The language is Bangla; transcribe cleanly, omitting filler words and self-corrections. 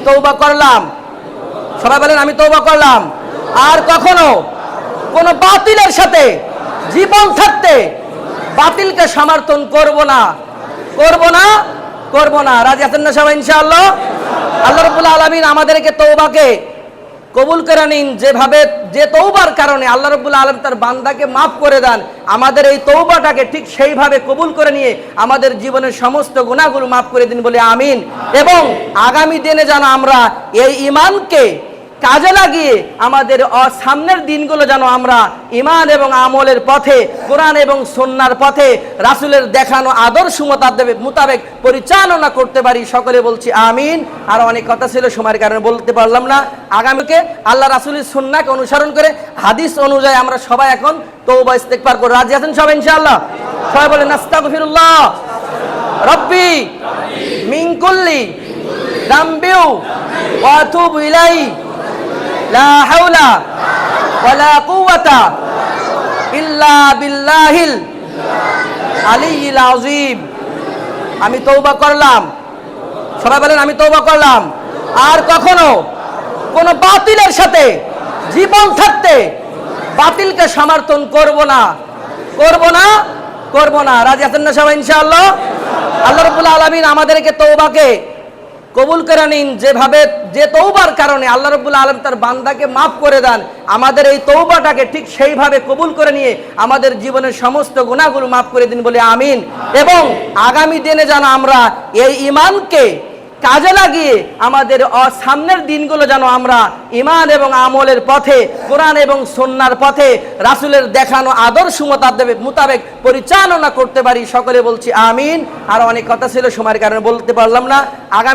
তওবা করলাম। সবাই বলেন আমি তওবা করলাম। আর কখনো কোন বাতিলের সাথে জীবন থাকতে বাতিলকে সমর্থন করব না, করব না, করব না। রাজি আছেন না সবাই ইনশাআল্লাহ? আল্লাহ রাব্বুল আলামিন আমাদেরকে তওবাকে কবুল করে নিন। যেভাবে যে তওবার কারণে আল্লাহ রাব্বুল আলামিন তার বান্দাকে মাফ করে দেন, আমাদের এই তওবাটাকে ঠিক সেইভাবে কবুল করে নিয়ে আমাদের জীবনের সমস্ত গুনাহগুলো মাফ করে দিন বলে আমিন। এবং আগামী দিনে যেন আমরা এই ঈমানকে কাজে লাগিয়ে আমাদের সামনের দিনগুলো যেন আমরা ঈমান এবং আমলের পথে, কোরআন এবং সুন্নাহর পথে, রাসূলের দেখানো আদর্শ মোতাবেক পরিচালনা করতে পারি। সকলে বলছি আমিন। আর অনেক কথা ছিল, সময়ের কারণে বলতে পারলাম না। আগামীকে আল্লাহ রাসূলের সুন্নাহকে অনুসরণ করে হাদিস অনুযায়ী আমরা সবাই এখন তওবা ইস্তেগফার করব। রাজি আছেন সবাই ইনশাআল্লাহ? সবাই বলেন আস্তাগফিরুল্লাহ রাব্বি মিন কুল্লি যামবি ওয়া আতুবু ইলাইহি লা হাওলা ওয়ালা কুওয়াতা ইল্লা বিল্লাহিল আলিয়্যিল আযীম। আমি তওবা করলাম। সবাই বলেন আমি তওবা করলাম। আর কখনো কোন বাতিলের সাথে জীবন থাকতে বাতিলকে সমর্থন করব না, করব না, করব না। রাজি আছেন না সবাই ইনশাআল্লাহ? আল্লাহ রাব্বুল আলামিন আমাদেরকে তওবাকে কবুল করে নিন। যেভাবে যে তওবার কারণে আল্লাহ রাব্বুল আলামিন তার বান্দাকে মাফ করে দেন, আমাদের এই তওবাটাকে ঠিক সেইভাবে কবুল করে নিয়ে আমাদের জীবনের সমস্ত গুনাহগুলো মাফ করে দিন বলে আমিন। এবং আগামী দিনে যেন আমরা এই ঈমানকে কাজে লাগিয়ে আমাদের সামনের দিনগুলো যেন আমরা ঈমান এবং আমলের পথে, কোরআন এবং সুন্নাহর পথে, রাসূলের দেখানো আদর্শ মোতাবেক পরিচালনা করতে পারি। সকলে বলছি আমিন। আর অনেক কথা ছিল, সময়ের কারণে বলতে পারলাম না। আগামী